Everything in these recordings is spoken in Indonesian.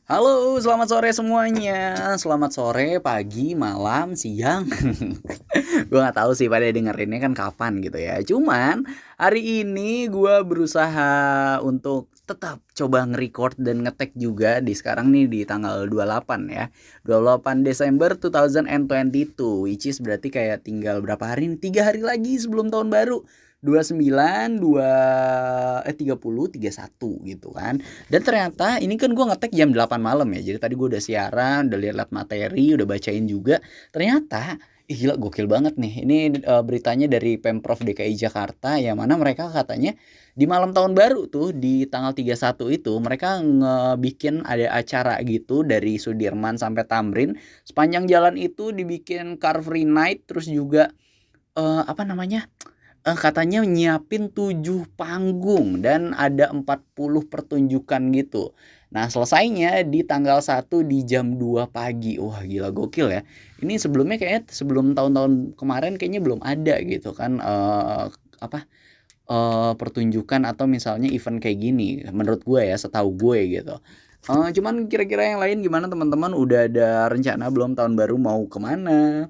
Halo, selamat sore semuanya. Selamat sore, pagi, malam, siang. Gue nggak tahu sih pada dengerinnya kan kapan gitu ya. Cuman hari ini gue berusaha untuk tetap coba nge-record dan ngetek juga di sekarang nih di tanggal 28 ya. 28 Desember 2022, which is berarti kayak tinggal berapa hari nih? 3 hari lagi sebelum tahun baru. 29, 30, 31 gitu kan. Dan ternyata ini kan gue ngetek jam 8 malam ya. Jadi tadi gue udah siaran, udah lihat materi, udah bacain juga. Ternyata gila gokil banget nih. Ini beritanya dari Pemprov DKI Jakarta yang mana mereka katanya di malam tahun baru tuh di tanggal 31 itu mereka ngebikin ada acara gitu dari Sudirman sampai Tamrin. Sepanjang jalan itu dibikin Car Free Night, terus juga apa namanya? Katanya nyiapin 7 panggung dan ada 40 pertunjukan gitu. Nah, selesainya di tanggal 1 di jam 2 pagi. Wah, gila gokil ya. Ini sebelumnya kayaknya sebelum tahun-tahun kemarin kayaknya belum ada gitu kan, apa, pertunjukan atau misalnya event kayak gini, menurut gue ya, setahu gue gitu. Cuman kira-kira yang lain gimana teman-teman? Udah ada rencana belum tahun baru mau kemana?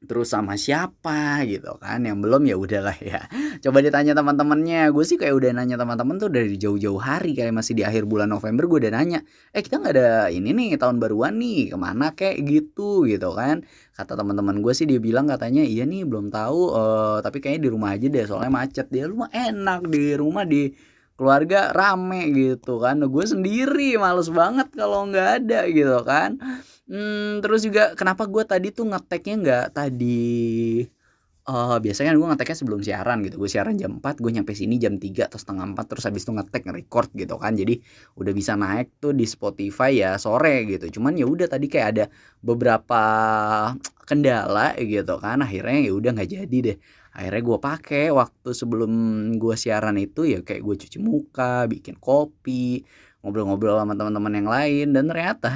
Terus sama siapa gitu kan, yang belum ya udahlah ya, coba ditanya teman-temannya. Gue sih kayak udah nanya teman-teman tuh dari jauh-jauh hari, kayak masih di akhir bulan November gue udah nanya, kita nggak ada ini nih tahun baruan nih kemana kayak gitu kan. Kata teman-teman gue sih dia bilang katanya iya nih belum tahu, tapi kayaknya di rumah aja deh soalnya macet. Dia rumah enak di rumah di keluarga rame gitu kan, gue sendiri males banget kalau nggak ada gitu kan. Terus juga kenapa gue tadi tuh ngeteknya nggak tadi, biasanya kan gue ngeteknya sebelum siaran gitu. Gue siaran jam 4, gue nyampe sini jam 3 atau setengah 4, terus habis itu ngetek, nge-record gitu kan. Jadi udah bisa naik tuh di Spotify ya sore gitu. Cuman ya udah tadi kayak ada beberapa kendala gitu kan, akhirnya ya udah nggak jadi deh. Akhirnya gue pakai waktu sebelum gue siaran itu ya kayak gue cuci muka, bikin kopi, ngobrol-ngobrol sama teman-teman yang lain, dan ternyata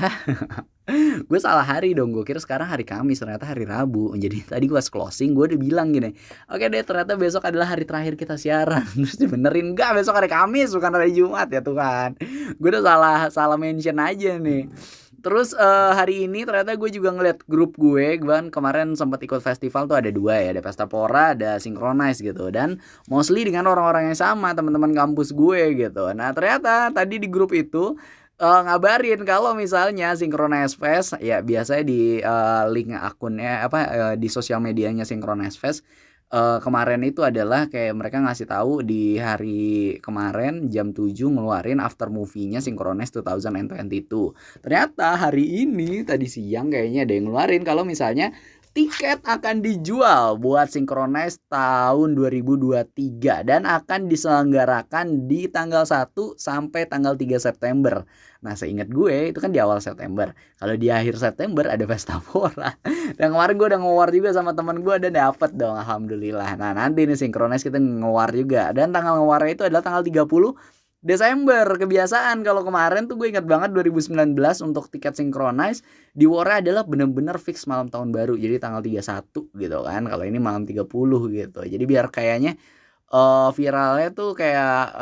gue salah hari dong. Gue kira sekarang hari Kamis, ternyata hari Rabu. Jadi tadi gue closing gue udah bilang gini, oke deh ternyata besok adalah hari terakhir kita siaran. Terus dibenerin, enggak, besok hari Kamis bukan hari Jumat ya Tuhan. Gue udah salah salah mention aja nih. Terus hari ini ternyata gue juga ngeliat grup gue kan kemarin sempat ikut festival tuh, ada dua ya, ada Pesta Pora, ada Synchronize gitu, dan mostly dengan orang-orang yang sama, teman-teman kampus gue gitu. Nah ternyata tadi di grup itu ngabarin kalau misalnya Synchronize Fest ya, biasanya di link akunnya apa, di sosial medianya Synchronize Fest, kemarin itu adalah kayak mereka ngasih tahu di hari kemarin jam 7 ngeluarin after movie-nya Synchronize 2022. Ternyata hari ini tadi siang kayaknya ada yang ngeluarin kalau misalnya tiket akan dijual buat Synchronize tahun 2023 dan akan diselenggarakan di tanggal 1 sampai tanggal 3 September. Nah, seingat gue itu kan di awal September. Kalau di akhir September ada Pesta Pora. Dan kemarin gue udah nge-war juga sama teman gue dan dapet dong, alhamdulillah. Nah, nanti nih Synchronize kita nge-war juga. Dan tanggal nge-warnya itu adalah tanggal 30 Desember. Kebiasaan kalau kemarin tuh gue ingat banget 2019 untuk tiket Synchronize di war adalah bener-bener fix malam tahun baru. Jadi tanggal 31 gitu kan. Kalau ini malam 30 gitu. Jadi biar kayaknya viralnya tuh kayak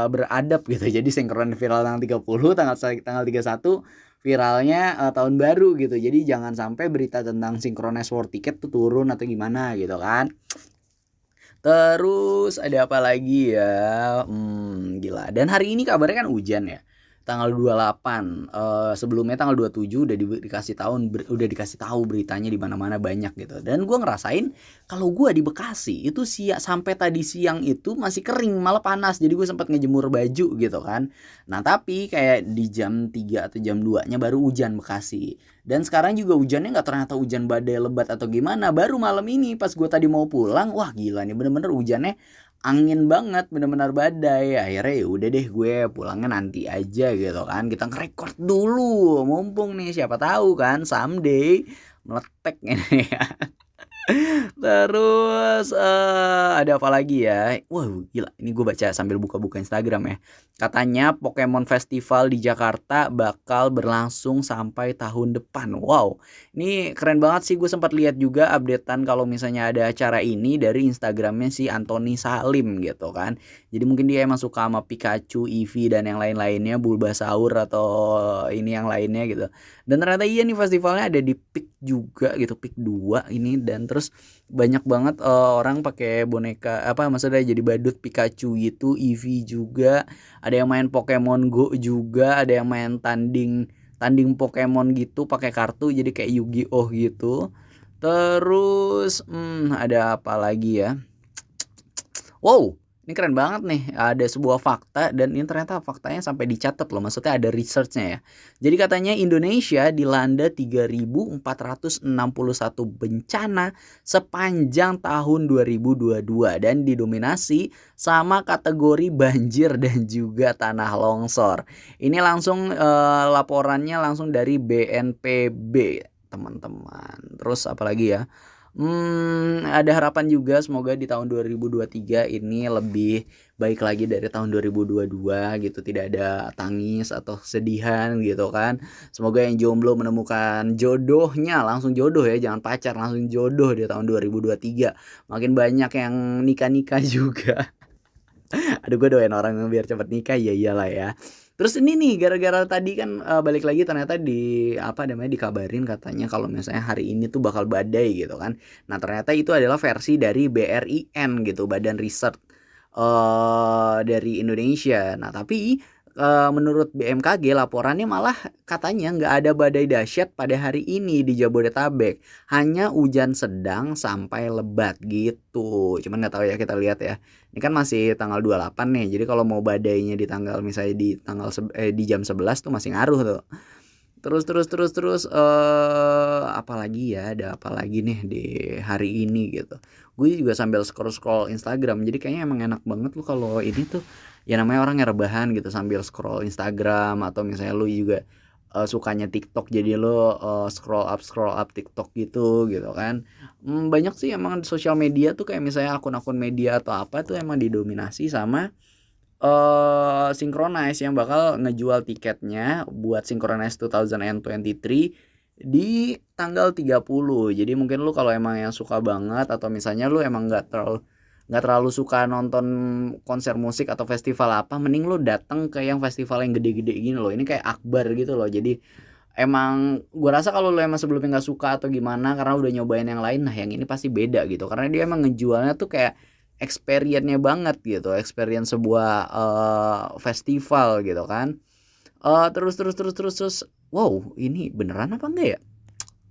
beradab gitu. Jadi Synchronize viral tanggal 30, tanggal 31 viralnya tahun baru gitu. Jadi jangan sampai berita tentang Synchronize war tiket tuh turun atau gimana gitu kan. Terus ada apa lagi ya? Gila. Dan hari ini kabarnya kan hujan ya. Tanggal 28. Sebelumnya tanggal 27 udah dikasih tahu beritanya di mana-mana banyak gitu. Dan gua ngerasain kalau gua di Bekasi itu sampai tadi siang itu masih kering, malah panas. Jadi gue sempat ngejemur baju gitu kan. Nah, tapi kayak di jam 3 atau jam 2-nya baru hujan Bekasi. Dan sekarang juga hujannya nggak ternyata hujan badai lebat atau gimana. Baru malam ini pas gue tadi mau pulang, wah gila nih bener-bener hujannya angin banget, bener-bener badai. Akhirnya ya udah deh gue pulangnya nanti aja gitu kan. Kita nge-record dulu, mumpung nih siapa tahu kan someday meletek ini ya. Terus, ada apa lagi ya? Wow, gila ini gue baca sambil buka-buka Instagram ya. Katanya Pokemon Festival di Jakarta bakal berlangsung sampai tahun depan. Wow, ini keren banget sih, gue sempat lihat juga updatean kalau misalnya ada acara ini dari Instagramnya si Anthony Salim gitu kan. Jadi mungkin dia emang suka sama Pikachu, Eevee, dan yang lain-lainnya, Bulbasaur atau ini yang lainnya gitu. Dan ternyata iya nih festivalnya ada di Peak juga gitu, Peak 2 ini, dan terus banyak banget, orang pakai boneka apa, maksudnya jadi badut Pikachu gitu, Eevee juga, ada yang main Pokemon Go juga, ada yang main tanding tanding Pokemon gitu pakai kartu jadi kayak Yu-Gi-Oh gitu. Terus, ada apa lagi ya? Wow, ini keren banget nih. Ada sebuah fakta dan ini ternyata faktanya sampai dicatat loh. Maksudnya ada researchnya ya. Jadi katanya Indonesia dilanda 3.461 bencana sepanjang tahun 2022 dan didominasi sama kategori banjir dan juga tanah longsor. Ini langsung laporannya langsung dari BNPB, teman-teman. Terus apalagi ya? Ada harapan juga semoga di tahun 2023 ini lebih baik lagi dari tahun 2022 gitu, tidak ada tangis atau kesedihan gitu kan. Semoga yang jomblo menemukan jodohnya, langsung jodoh ya, jangan pacar, langsung jodoh di tahun 2023. Makin banyak yang nikah-nikah juga. Aduh, gue doain orang biar cepet nikah, ya iyalah ya. Terus ini nih gara-gara tadi kan, balik lagi ternyata di apa namanya, dikabarin katanya kalau misalnya hari ini tuh bakal badai gitu kan. Nah ternyata itu adalah versi dari BRIN gitu, Badan Riset dari Indonesia. Nah tapi, menurut BMKG laporannya malah katanya nggak ada badai dahsyat pada hari ini di Jabodetabek, hanya hujan sedang sampai lebat gitu. Cuman nggak tahu ya, kita lihat ya. Ini kan masih tanggal 28 nih. Jadi kalau mau badainya di tanggal misalnya di tanggal di jam 11 tuh masih ngaruh tuh. Terus, apalagi ya, ada apa lagi nih di hari ini gitu. Gue juga sambil scroll-scroll Instagram, jadi kayaknya emang enak banget lu kalau ini tuh, ya namanya orang yang rebahan gitu sambil scroll Instagram, atau misalnya lu juga, sukanya TikTok jadi lu, scroll up TikTok gitu kan. Banyak sih emang sosial media tuh kayak misalnya akun-akun media atau apa tuh emang didominasi sama Synchronize yang bakal ngejual tiketnya buat Synchronize 2023 di tanggal 30. Jadi mungkin lu kalau emang yang suka banget atau misalnya lu emang nggak terlalu suka nonton konser musik atau festival apa, mending lu datang ke yang festival yang gede-gede gini loh. Ini kayak akbar gitu loh. Jadi emang gua rasa kalau lu emang sebelumnya nggak suka atau gimana karena udah nyobain yang lain, nah yang ini pasti beda gitu. Karena dia emang ngejualnya tuh kayak experience-nya banget gitu, experience sebuah festival gitu kan. Terus, wow ini beneran apa enggak ya?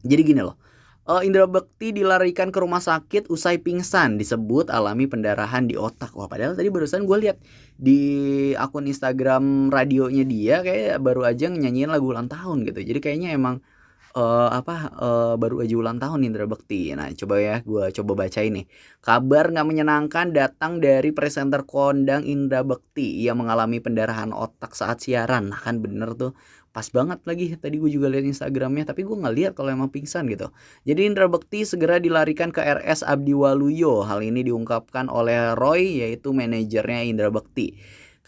Jadi gini loh, Indra Bekti dilarikan ke rumah sakit usai pingsan, disebut alami pendarahan di otak. Wah padahal tadi barusan gue lihat di akun Instagram radionya dia kayak baru aja nyanyiin lagu ulang tahun gitu. Jadi kayaknya emang baru aja ulang tahun Indra Bekti. Nah coba ya gue coba baca ini. Kabar nggak menyenangkan datang dari presenter kondang Indra Bekti. Ia mengalami pendarahan otak saat siaran. Nah kan bener tuh, pas banget lagi tadi gue juga lihat Instagramnya, tapi gue nggak lihat kalau emang pingsan gitu. Jadi Indra Bekti segera dilarikan ke RS Abdi Waluyo. Hal ini diungkapkan oleh Roy, yaitu manajernya Indra Bekti.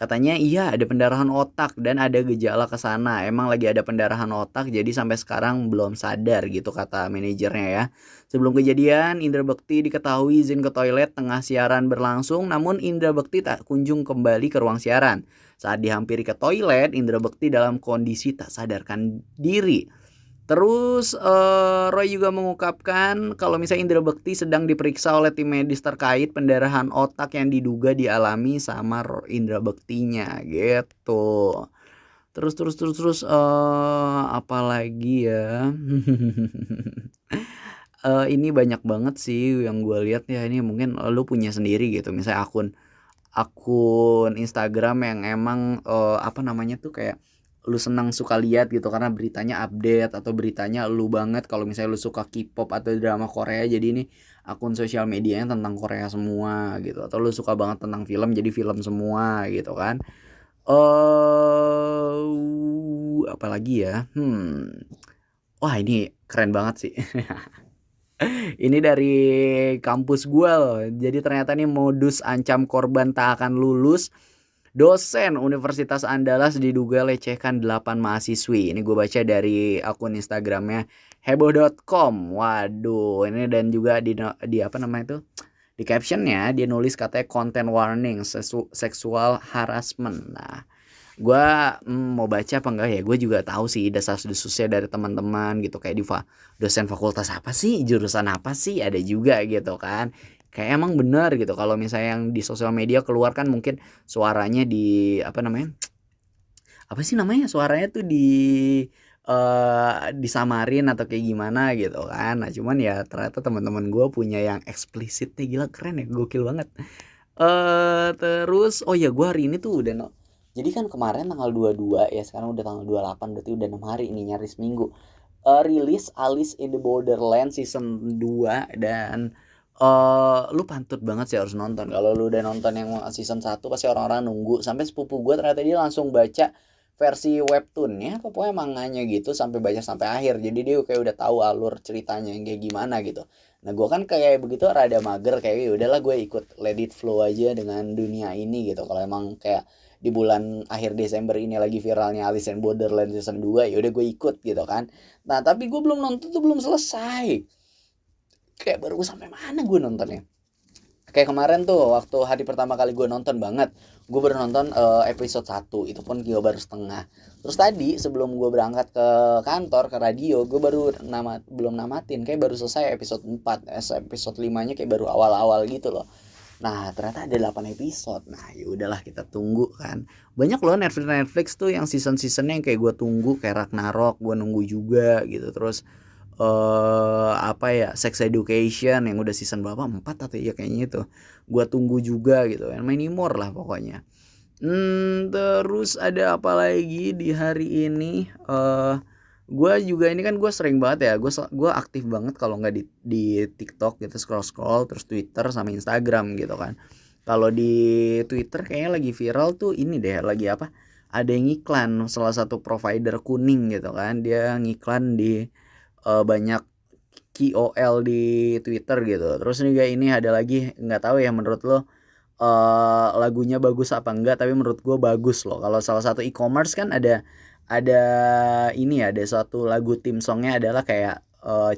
Katanya iya ada pendarahan otak dan ada gejala ke sana. Emang lagi ada pendarahan otak jadi sampai sekarang belum sadar gitu kata manajernya ya. Sebelum kejadian Indra Bekti diketahui izin ke toilet tengah siaran berlangsung, namun Indra Bekti tak kunjung kembali ke ruang siaran. Saat dihampiri ke toilet, Indra Bekti dalam kondisi tak sadarkan diri. Terus Roy juga mengungkapkan kalau misalnya Indra Bekti sedang diperiksa oleh tim medis terkait pendarahan otak yang diduga dialami sama Indra Bektinya gitu. Terus, apa lagi ya? Ini banyak banget sih yang gue lihat ya, ini mungkin lu punya sendiri gitu. Misalnya akun akun Instagram yang emang, apa namanya tuh, kayak lu senang suka lihat gitu karena beritanya update atau beritanya lu banget kalau misalnya lu suka K-pop atau drama Korea, jadi ini akun sosial medianya tentang Korea semua gitu, atau lu suka banget tentang film jadi film semua gitu kan. Apalagi ya? Wah ini keren banget sih. Ini dari kampus gua loh. Jadi ternyata nih modus ancam korban tak akan lulus. Dosen Universitas Andalas diduga lecehkan 8 mahasiswi. Ini gue baca dari akun Instagramnya heboh.com. Waduh, ini dan juga di apa namanya itu? Di captionnya dia nulis katanya content warning sexual harassment. Nah, gue mau baca apa enggak ya? Gue juga tahu sih desas-desusnya dari teman-teman gitu, kayak dosen fakultas apa sih, jurusan apa sih, ada juga gitu kan. Kayak emang bener gitu kalau misalnya yang di sosial media keluar kan mungkin suaranya di apa namanya? Apa sih namanya? Suaranya tuh disamarin atau kayak gimana gitu kan. Nah, cuman ya ternyata teman-teman gue punya yang eksplisit nih, gila keren ya, gokil banget. Terus oh ya gue hari ini tuh udah jadi kan kemarin tanggal 22 ya, sekarang udah tanggal 28, berarti udah 6 hari ini, nyaris minggu. Rilis Alice in the Borderland season 2 dan lu pantut banget sih harus nonton. Kalau lu udah nonton yang season 1 pasti orang-orang nunggu. Sampai sepupu gue ternyata dia langsung baca versi webtoonnya, pokoknya manganya gitu, sampai baca sampai akhir. Jadi dia kayak udah tahu alur ceritanya yang kayak gimana gitu. Nah, gue kan kayak begitu rada mager, kayak ya udahlah gue ikut let it flow aja dengan dunia ini gitu. Kalau emang kayak di bulan akhir Desember ini lagi viralnya Alice in Borderland season 2, ya udah gue ikut gitu kan. Nah, tapi gue belum nonton tuh, belum selesai. Kayak baru sampai mana gue nontonnya. Kayak kemarin tuh waktu hari pertama kali gue nonton banget, gue baru nonton episode 1, itu pun gue baru setengah. Terus tadi sebelum gue berangkat ke kantor, ke radio, gue baru belum namatin, kayak baru selesai episode 4, episode 5-nya kayak baru awal-awal gitu loh. Nah, ternyata ada 8 episode. Nah, ya udahlah kita tunggu kan. Banyak loh Netflix tuh yang season-seasonnya yang kayak gue tunggu, kayak Ragnarok gue nunggu juga gitu. Terus apa ya, Sex Education yang udah season berapa, 4 atau ya kayaknya itu gua tunggu juga gitu kan, Many More lah pokoknya. Terus ada apa lagi di hari ini, gua juga ini kan gua sering banget ya, gua aktif banget kalau nggak di TikTok gitu, scroll terus Twitter sama Instagram gitu kan. Kalau di Twitter kayaknya lagi viral tuh ini deh, lagi apa, ada yang iklan salah satu provider kuning gitu kan, dia ngiklan di banyak KOL di Twitter gitu. Terus juga ini ada lagi, nggak tahu ya menurut lo lagunya bagus apa enggak, tapi menurut gue bagus loh. Kalau salah satu e-commerce kan ada ini ya, ada suatu lagu tim songnya adalah kayak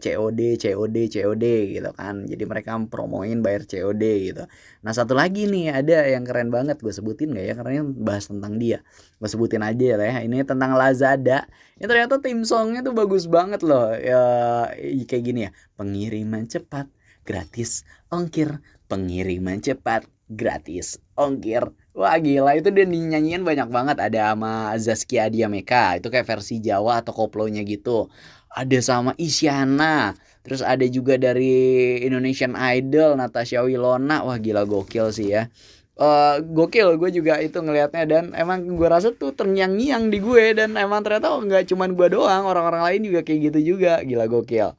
COD COD COD gitu kan. Jadi mereka promoin bayar COD gitu. Nah, satu lagi nih ada yang keren banget, gue sebutin nggak ya karena bahas tentang dia. Gue sebutin aja ya. Ini tentang Lazada. Ini ternyata tim songnya tuh bagus banget loh. Ya, kayak gini ya. Pengiriman cepat gratis ongkir, pengiriman cepat gratis ongkir. Wah, gila, itu dia dinyanyiin banyak banget. Ada sama Zaskia Adiameka, itu kayak versi Jawa atau koplonya gitu. Ada sama Isyana. Terus ada juga dari Indonesian Idol Natasha Wilona. Wah, gila, gokil sih ya. Gokil, gue juga itu ngelihatnya, dan emang gue rasa tuh terngiang-ngiang di gue, dan emang ternyata nggak cuman gue doang, orang-orang lain juga kayak gitu juga. Gila, gokil.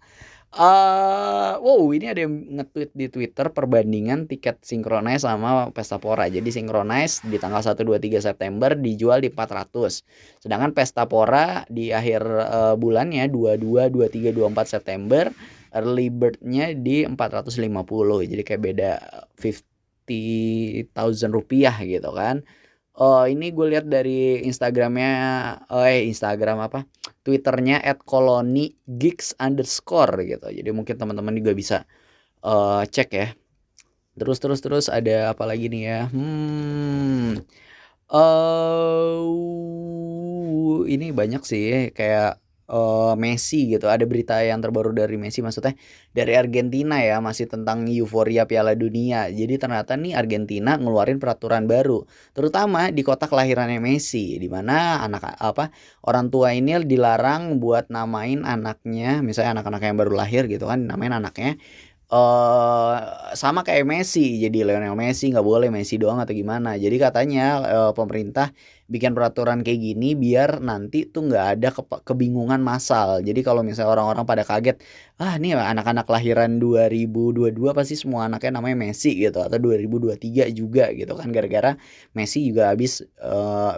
Wow, ini ada yang nge-tweet di Twitter perbandingan tiket Synchronize sama Pesta Pora. Jadi Synchronize di tanggal 1, 2, 3 September dijual di 400. Sedangkan Pesta Pora di akhir bulannya 22, 23, 24 September early bird-nya di 450. Jadi kayak beda 50.000 rupiah gitu kan. Ini gue lihat dari Instagramnya, Instagram apa? Twitternya @kolonigeeks_, gitu. Jadi mungkin teman-teman juga bisa cek ya. Terus ada apa lagi nih ya? Ini banyak sih kayak Messi gitu. Ada berita yang terbaru dari Messi, maksudnya dari Argentina ya, masih tentang euforia Piala Dunia. Jadi ternyata nih Argentina ngeluarin peraturan baru, terutama di kota kelahirannya Messi, di mana orang tua ini dilarang buat namain anaknya, misalnya anak-anak yang baru lahir gitu kan, namain anaknya sama kayak Messi, jadi Lionel Messi, nggak boleh Messi doang atau gimana. Jadi katanya pemerintah bikin peraturan kayak gini biar nanti tuh nggak ada kebingungan massal. Jadi kalau misalnya orang-orang pada kaget, nih anak-anak lahiran 2022 pasti semua anaknya namanya Messi gitu, atau 2023 juga gitu kan, gara-gara Messi juga habis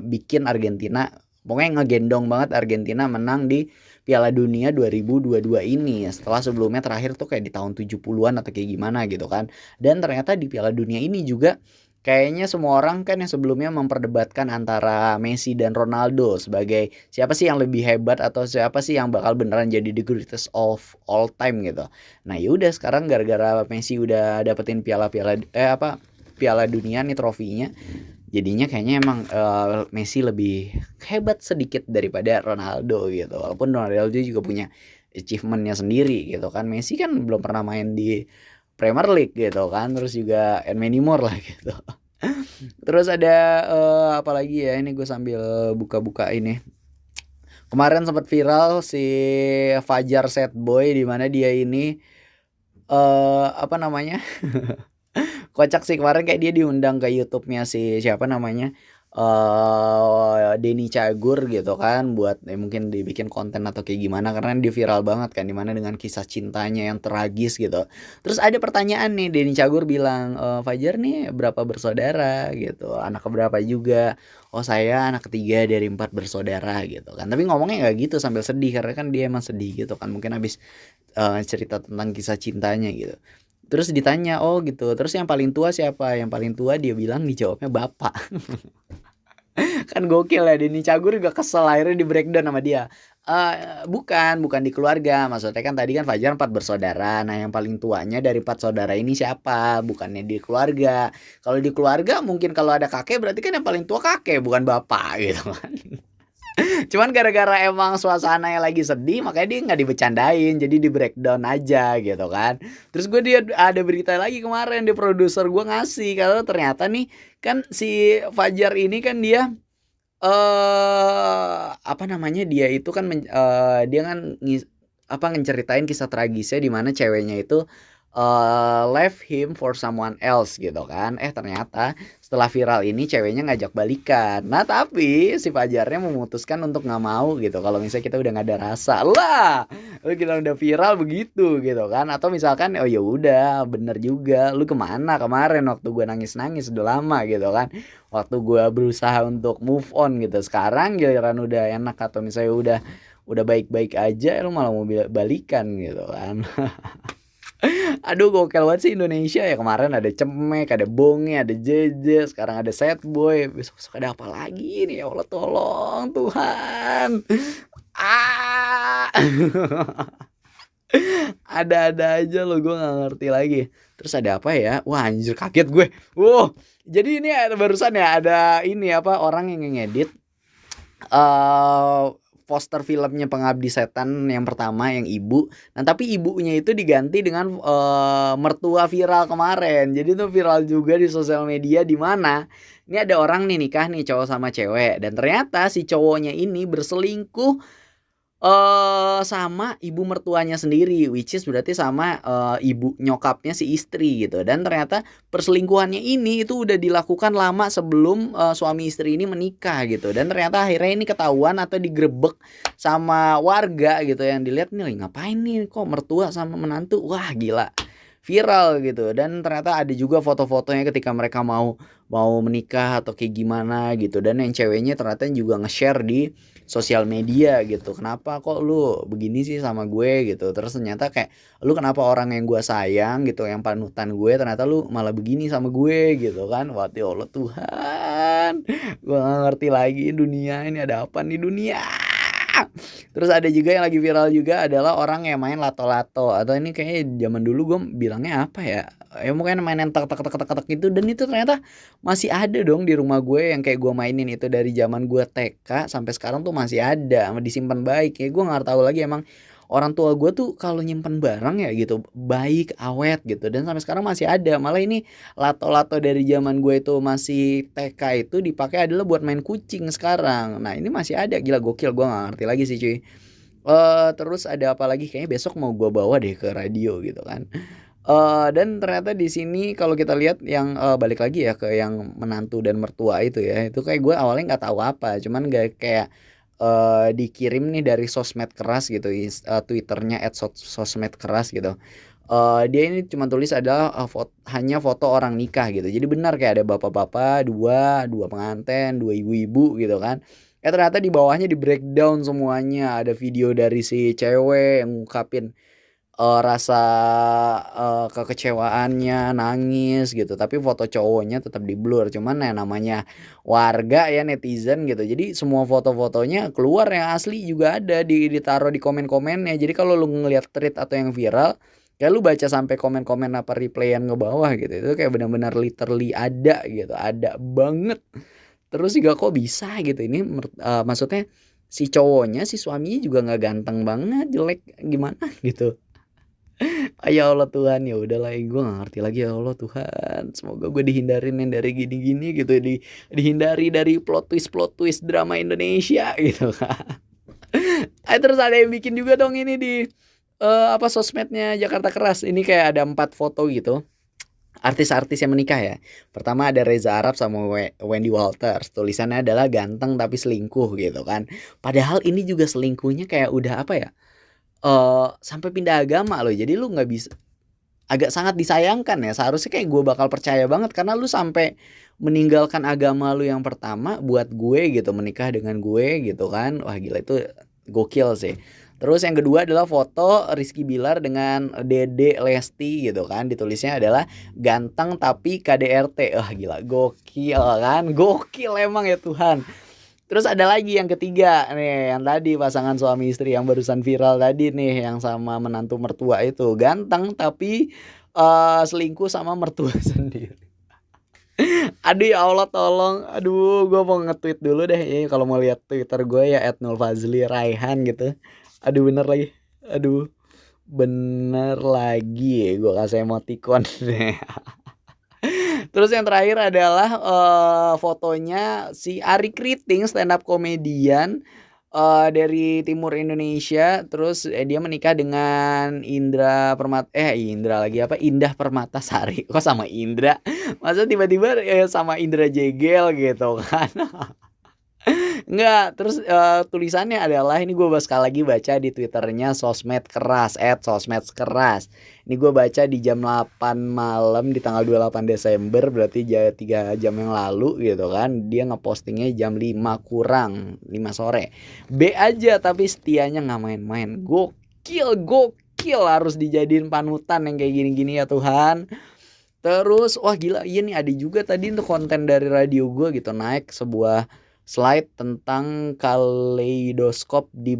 bikin Argentina pokoknya ngegendong banget Argentina menang di Piala Dunia 2022 ini, setelah sebelumnya terakhir tuh kayak di tahun 70-an atau kayak gimana gitu kan. Dan ternyata di Piala Dunia ini juga kayaknya semua orang kan yang sebelumnya memperdebatkan antara Messi dan Ronaldo sebagai siapa sih yang lebih hebat atau siapa sih yang bakal beneran jadi the greatest of all time gitu. Nah, yaudah sekarang gara-gara Messi udah dapetin Piala Dunia nih trofinya, jadinya kayaknya emang Messi lebih hebat sedikit daripada Ronaldo gitu. Walaupun Ronaldo juga punya achievementnya sendiri gitu kan. Messi kan belum pernah main di Premier League gitu kan, terus juga and many more lah gitu. Terus ada apa lagi ya, ini gue sambil buka-buka ini. Kemarin sempat viral si Fajar Sad Boy, di mana dia ini apa namanya, kocak sih. Kemarin kayak dia diundang ke YouTube-nya si siapa namanya, Denny Cagur gitu kan, buat mungkin dibikin konten atau kayak gimana, karena dia viral banget kan, dimana dengan kisah cintanya yang tragis gitu. Terus ada pertanyaan nih, Denny Cagur bilang, Fajar nih berapa bersaudara gitu, anak keberapa juga? Oh, saya anak ketiga dari 4 bersaudara gitu kan. Tapi ngomongnya nggak gitu sambil sedih, karena kan dia emang sedih gitu kan, mungkin habis cerita tentang kisah cintanya gitu. Terus ditanya, oh gitu, terus yang paling tua siapa? Yang paling tua dia bilang dijawabnya bapak. Kan gokil ya, Denny Cagur juga kesel, akhirnya di breakdown sama dia. Bukan di keluarga, maksudnya kan tadi kan Fajar 4 bersaudara. Nah, yang paling tuanya dari 4 saudara ini siapa? Bukannya di keluarga. Kalau di keluarga mungkin kalau ada kakek berarti kan yang paling tua kakek, bukan bapak gitu kan. Cuman gara-gara emang suasananya lagi sedih, makanya dia nggak dibecandain, jadi di breakdown aja gitu kan. Terus dia ada berita lagi kemarin, di produser gue ngasih kalau ternyata nih kan si Fajar ini kan dia apa namanya, dia itu kan dia kan ngeceritain kisah tragisnya di mana ceweknya itu left him for someone else gitu kan. Ternyata setelah viral ini ceweknya ngajak balikan. Nah, tapi si Fajarnya memutuskan untuk nggak mau gitu kalau misalnya kita udah nggak ada rasa. Lah, lu kita udah viral begitu gitu kan. Atau misalkan oh ya udah bener juga, lu kemana kemarin waktu gue nangis-nangis udah lama gitu kan. Waktu gue berusaha untuk move on gitu. Sekarang giliran udah enak atau misalnya udah baik-baik aja, lu malah mau balikan gitu kan. Aduh, gokil banget sih Indonesia ya. Kemarin ada Cemek, ada Bonge, ada Jeje, sekarang ada Sad Boy. Besok ada apa lagi nih, ya Allah tolong Tuhan. Ada-ada aja loh, gue gak ngerti lagi. Terus ada apa ya? Wah, anjir, kaget gue. Jadi ini barusan ya ada ini orang yang ngedit poster filmnya Pengabdi Setan yang pertama, yang ibu. Nah, tapi ibunya itu diganti dengan mertua viral kemarin. Jadi itu viral juga di sosial media, di mana ini ada orang nih nikah nih, cowok sama cewek, dan ternyata si cowoknya ini berselingkuh sama ibu mertuanya sendiri, which is berarti sama ibu nyokapnya si istri gitu. Dan ternyata perselingkuhannya ini itu udah dilakukan lama sebelum suami istri ini menikah gitu. Dan ternyata akhirnya ini ketahuan atau digerebek sama warga gitu, yang dilihat nih ngapain nih kok mertua sama menantu. Wah, gila. Viral gitu. Dan ternyata ada juga foto-fotonya ketika mereka mau menikah atau kayak gimana gitu. Dan yang ceweknya ternyata juga nge-share di sosial media gitu. Kenapa kok lu begini sih sama gue gitu. Terus ternyata kayak lu kenapa orang yang gue sayang gitu, yang panutan gue, ternyata lu malah begini sama gue gitu kan. Wah, ya Allah Tuhan, gue gak ngerti lagi dunia ini, ada apa nih dunia. Terus ada juga yang lagi viral juga adalah orang yang main lato-lato, atau ini kayaknya zaman dulu gue bilangnya apa ya, mungkin mainin tek tek tek tek tek gitu. Dan itu ternyata masih ada dong di rumah gue, yang kayak gue mainin itu dari zaman gue TK sampai sekarang tuh masih ada, disimpan baik ya. Gue nggak tahu lagi emang orang tua gue tuh kalau nyimpen barang ya gitu baik, awet gitu, dan sampai sekarang masih ada. Malah ini lato-lato dari zaman gue itu masih TK itu dipakai adalah buat main kucing sekarang. Nah, ini masih ada, gila gokil, gue nggak ngerti lagi sih cuy. Terus ada apa lagi, kayaknya besok mau gue bawa deh ke radio gitu kan. Dan ternyata di sini kalau kita lihat yang balik lagi ya ke yang menantu dan mertua itu ya, itu kayak gue awalnya nggak tahu apa, cuman gak kayak dikirim nih dari sosmed keras gitu, Twitternya @sosmed keras gitu. Dia ini cuma tulis adalah hanya foto orang nikah gitu. Jadi benar kayak ada bapak-bapak dua pengantin, dua ibu-ibu gitu kan. ternyata di bawahnya di-breakdown semuanya, ada video dari si cewek yang ngungkapin, rasa, kekecewaannya, nangis gitu, tapi foto cowoknya tetap di-blur. Cuman ya namanya warga ya, netizen gitu, jadi semua foto-fotonya keluar, yang asli juga ada ditaruh di komen-komennya. Jadi kalau lu ngelihat thread atau yang viral, kayak lu baca sampai komen-komen apa replay-an ke bawah gitu, itu kayak benar-benar literally ada gitu, ada banget. Terus juga kok bisa gitu, ini maksudnya si cowoknya, si suaminya juga nggak ganteng banget, jelek gimana gitu. Ya Allah Tuhan, ya udahlah, gue nggak ngerti lagi. Ya Allah Tuhan, semoga gue dihindarin yang dari gini-gini gitu, dihindari dari plot twist drama Indonesia gitu kan. Terus ada yang bikin juga dong ini di sosmednya Jakarta Keras. Ini kayak ada 4 foto gitu, artis-artis yang menikah ya. Pertama ada Reza Arab sama Wendy Walters. Tulisannya adalah ganteng tapi selingkuh gitu kan. Padahal ini juga selingkuhnya kayak udah apa ya? Sampai pindah agama loh. Jadi lu nggak bisa, agak sangat disayangkan ya. Seharusnya kayak gue bakal percaya banget karena lu sampai meninggalkan agama lu yang pertama buat gue gitu, menikah dengan gue gitu kan. Wah gila, itu gokil sih. Terus yang kedua adalah foto Rizky Bilar dengan Dede Lesti gitu kan. Ditulisnya adalah ganteng tapi KDRT. Wah gila, gokil kan. Gokil emang ya Tuhan. Terus ada lagi yang ketiga nih, yang tadi pasangan suami istri yang barusan viral tadi nih, yang sama menantu mertua itu, ganteng tapi selingkuh sama mertua sendiri. Aduh ya Allah tolong, aduh gue mau nge-tweet dulu deh ya, kalau mau lihat Twitter gue ya @nurfazli_raihan gitu. Aduh bener lagi gue kasih emoticon. Terus yang terakhir adalah fotonya si Arie Kriting, stand up komedian dari timur Indonesia. Terus dia menikah dengan Indah Permatasari. Kok sama Indra? Masa tiba-tiba sama Indra Jegel gitu kan. Enggak, terus tulisannya adalah, ini gue sekali lagi baca di Twitternya Sosmed Keras, @sosmedkeras. Ini gue baca di jam 8 malam di tanggal 28 Desember, berarti 3 jam yang lalu gitu kan. Dia ngepostingnya jam 5 kurang, 5 sore. B aja tapi setianya nggak main-main. Gokil, harus dijadiin panutan yang kayak gini-gini ya Tuhan. Terus wah gila, iya nih ada juga tadi untuk konten dari radio gue gitu, naik sebuah slide tentang kaleidoskop di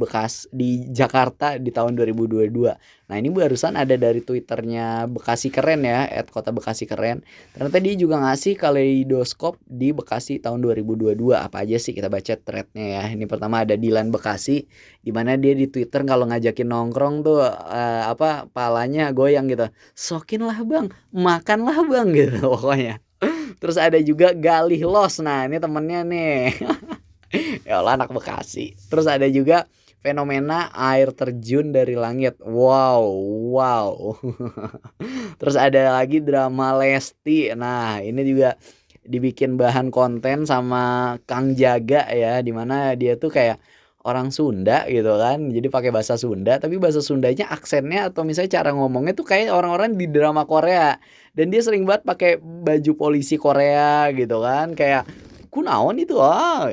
Jakarta di tahun 2022. Nah ini barusan ada dari Twitternya Bekasi Keren ya, @kota_bekasi_keren. Ternyata dia juga ngasih kaleidoskop di Bekasi tahun 2022. Apa aja sih, kita baca threadnya ya. Ini pertama ada Dilan Bekasi, dimana dia di Twitter kalau ngajakin nongkrong tuh palanya goyang gitu. Sokin lah bang, makan lah bang gitu pokoknya. Terus ada juga Galih Los. Nah ini temennya nih. Ya Allah, anak Bekasi. Terus ada juga fenomena air terjun dari langit. Wow. Terus ada lagi drama Lesti. Nah ini juga dibikin bahan konten sama Kang Jaga ya, dimana dia tuh kayak orang Sunda gitu kan, jadi pakai bahasa Sunda, tapi bahasa Sundanya aksennya atau misalnya cara ngomongnya tuh kayak orang-orang di drama Korea. Dan dia sering banget pakai baju polisi Korea gitu kan, kayak kunaon itu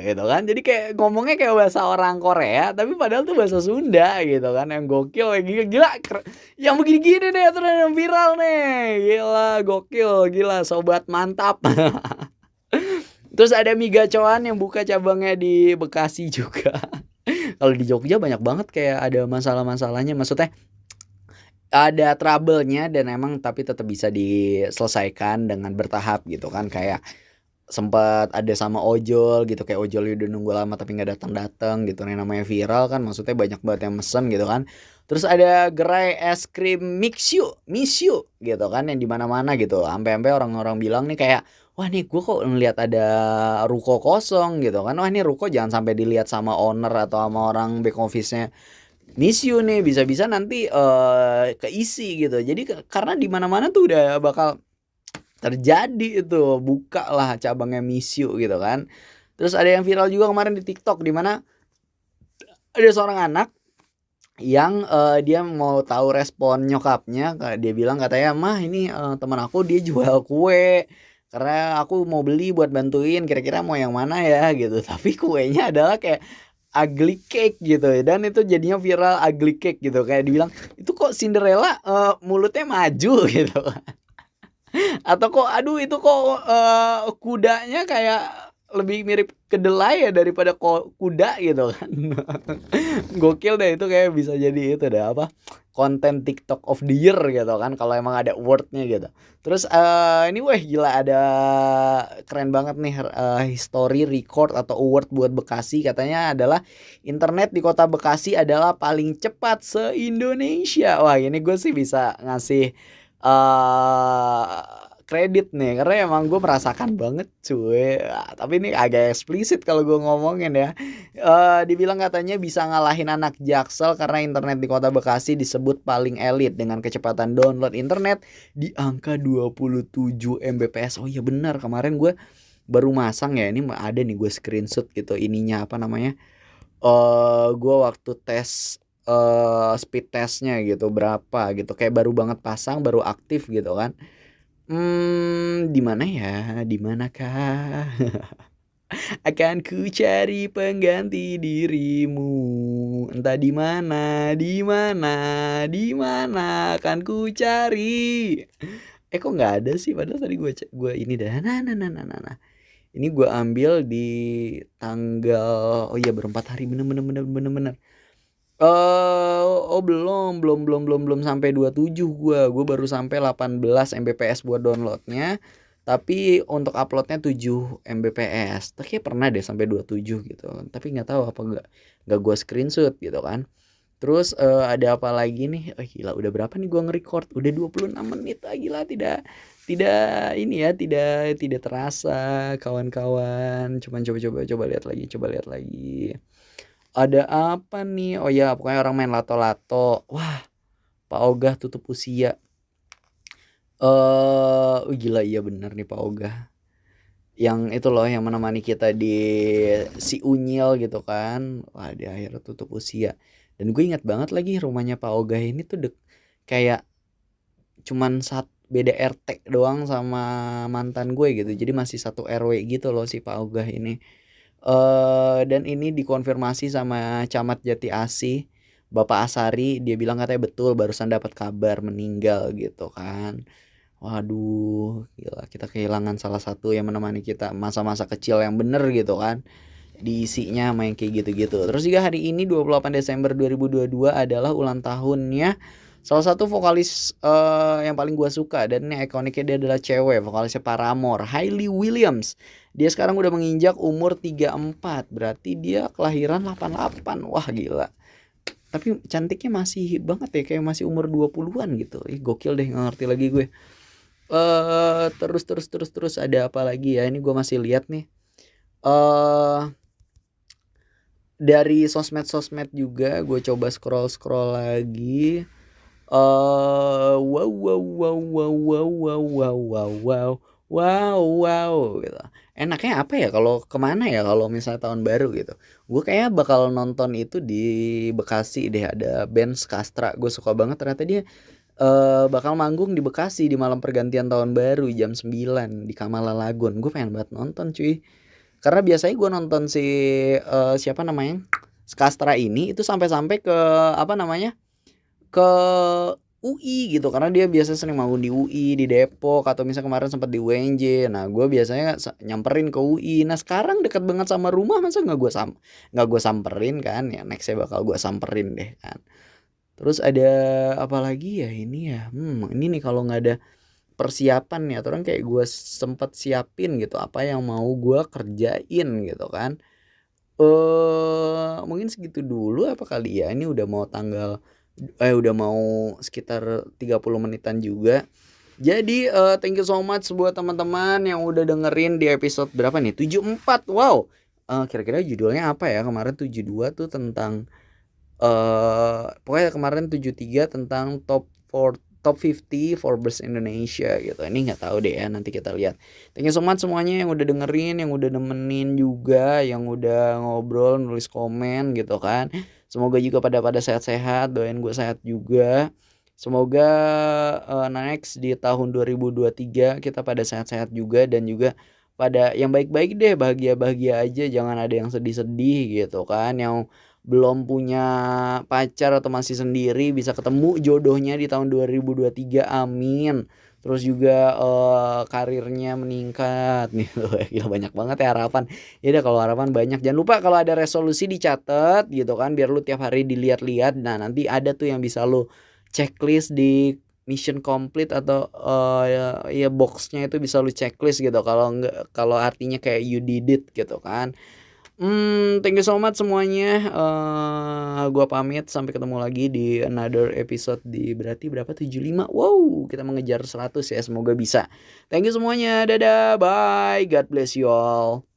gitu kan. Jadi kayak ngomongnya kayak bahasa orang Korea tapi padahal tuh bahasa Sunda gitu kan. Yang gokil, gila yang begini-gini nih terus yang viral nih. Gila, gokil, gila, sobat mantap. Terus ada mie gacoan yang buka cabangnya di Bekasi juga. Kalau di Jogja banyak banget kayak ada masalah-masalahnya, maksudnya ada trouble-nya dan emang tapi tetap bisa diselesaikan dengan bertahap gitu kan. Kayak sempat ada sama ojol gitu, kayak ojol udah nunggu lama tapi nggak datang gitu. Yang namanya viral kan, maksudnya banyak banget yang mesen gitu kan. Terus ada gerai es krim Misyu gitu kan, yang di mana-mana gitu. Sampai orang-orang bilang nih kayak, wah nih gue kok ngeliat ada ruko kosong gitu kan. Wah ini ruko jangan sampai dilihat sama owner atau sama orang back office-nya Misyu nih, bisa-bisa nanti keisi gitu. Jadi karena di mana-mana tuh udah bakal terjadi itu, buka lah cabangnya Misyu gitu kan. Terus ada yang viral juga kemarin di TikTok, di mana ada seorang anak yang dia mau tahu respon nyokapnya. Dia bilang katanya, mah ini teman aku dia jual kue karena aku mau beli buat bantuin, kira-kira mau yang mana ya gitu. Tapi kuenya adalah kayak ugly cake gitu, dan itu jadinya viral ugly cake gitu, kayak dibilang, "Itu kok Cinderella, mulutnya maju?" Gitu. Atau kok, "Aduh itu kok, kudanya kayak lebih mirip kedelai ya daripada kuda," gitu kan. Gokil deh, itu kayak bisa jadi itu deh, apa, konten TikTok of the year gitu kan kalau emang ada award-nya gitu. Terus, ini weh gila, ada keren banget nih, history record atau award buat Bekasi, katanya adalah internet di kota Bekasi adalah paling cepat se-Indonesia. Wah, ini gue sih bisa ngasih kredit nih, karena emang gue merasakan banget cuy. Tapi ini agak eksplisit kalau gue ngomongin ya. Dibilang katanya bisa ngalahin anak Jaksel karena internet di kota Bekasi disebut paling elit dengan kecepatan download internet di angka 27 Mbps. Oh iya benar, kemarin gue baru masang ya, ini ada nih gue screenshot gitu ininya, apa namanya, gue waktu tes, speed testnya gitu berapa gitu, kayak baru banget pasang, baru aktif gitu kan. Di mana ya, di manakah akan ku cari pengganti dirimu, entah di mana, di mana, di mana akan ku cari. Kok nggak ada sih, padahal tadi gue ini dah. Nah. Ini gue ambil di tanggal, oh iya baru 4 hari, bener. Belum sampai 27 gue baru sampai 18 Mbps buat downloadnya, tapi untuk uploadnya 7 Mbps. Tapi kayak pernah deh sampai 27 gitu, tapi nggak tahu apa nggak gue screenshot gitu kan. Terus ada apa lagi nih? Gila, udah berapa nih gue nge-record? Udah 26 menit. Gila, tidak ini ya, tidak terasa kawan-kawan. Cuman coba lihat lagi. Ada apa nih? Oh ya, pokoknya orang main lato-lato. Wah, Pak Ogah tutup usia. Gila, iya bener nih Pak Ogah. Yang itu loh, yang menemani kita di Si Unyil gitu kan. Wah, di akhirnya tutup usia. Dan gue ingat banget lagi rumahnya Pak Ogah ini tuh kayak cuman beda RT doang sama mantan gue gitu. Jadi masih satu RW gitu loh si Pak Ogah ini. Dan ini dikonfirmasi sama Camat Jati Asih, Bapak Asari, dia bilang katanya betul barusan dapat kabar meninggal gitu kan. Waduh, gila, kita kehilangan salah satu yang menemani kita masa-masa kecil yang bener gitu kan. Diisinya main kayak gitu-gitu. Terus juga hari ini 28 Desember 2022 adalah ulang tahunnya salah satu vokalis yang paling gua suka, dan ini ikoniknya, dia adalah cewek, vokalisnya Paramore, Hayley Williams. Dia sekarang udah menginjak umur 34, berarti dia kelahiran 88. Wah gila. Tapi cantiknya masih banget ya, kayak masih umur 20-an gitu. Gokil deh, nggak ngerti lagi gue. Terus ada apa lagi ya? Ini gue masih lihat nih. Dari sosmed juga gue coba scroll lagi. Wow gitu. Enaknya apa ya kalau kemana ya kalau misalnya tahun baru gitu? Gue kayaknya bakal nonton itu di Bekasi deh, ada band Skastra. Gue suka banget, ternyata dia bakal manggung di Bekasi di malam pergantian tahun baru jam 9 di Kamala Lagun. Gue pengen banget nonton cuy. Karena biasanya gue nonton si siapa namanya? Skastra ini itu sampai ke apa namanya? Ke UI gitu, karena dia biasa sering manggung di UI, di Depok, atau misalnya kemarin sempat di UNJ. Nah gue biasanya nyamperin ke UI. Nah sekarang dekat banget sama rumah, masa nggak gue samperin kan? Ya nextnya bakal gue samperin deh kan. Terus ada apa lagi ya ini ya? Ini nih kalau nggak ada persiapan nih, atau orang kayak gue sempet siapin gitu apa yang mau gue kerjain gitu kan. Mungkin segitu dulu apa kali ya. Ini udah mau udah mau sekitar 30 menitan juga. Jadi thank you so much buat teman-teman yang udah dengerin di episode berapa nih? 74. Wow. Kira-kira judulnya apa ya? Kemarin 72 tuh tentang pokoknya kemarin 73 tentang top 50 Forbes Indonesia gitu. Ini nggak tahu deh ya, nanti kita lihat. Thank you so much semuanya yang udah dengerin, yang udah nemenin juga, yang udah ngobrol, nulis komen gitu kan. Semoga juga pada sehat-sehat, doain gue sehat juga. Semoga next di tahun 2023 kita pada sehat-sehat juga dan juga pada yang baik-baik deh, bahagia-bahagia aja, jangan ada yang sedih-sedih gitu kan. Yang belum punya pacar atau masih sendiri bisa ketemu jodohnya di tahun 2023, amin. Terus juga karirnya meningkat gitu. Gila banyak banget ya harapan. Ya udah kalau harapan banyak, jangan lupa kalau ada resolusi dicatat gitu kan biar lu tiap hari dilihat-lihat. Nah, nanti ada tuh yang bisa lu checklist di mission complete atau ya boxnya itu bisa lu checklist gitu kalau enggak, kalau artinya kayak you did it gitu kan. Thank you so much semuanya. Gua pamit sampai ketemu lagi di another episode di berarti berapa 75. Wow, kita mengejar 100 ya, semoga bisa. Thank you semuanya. Dadah, bye. God bless you all.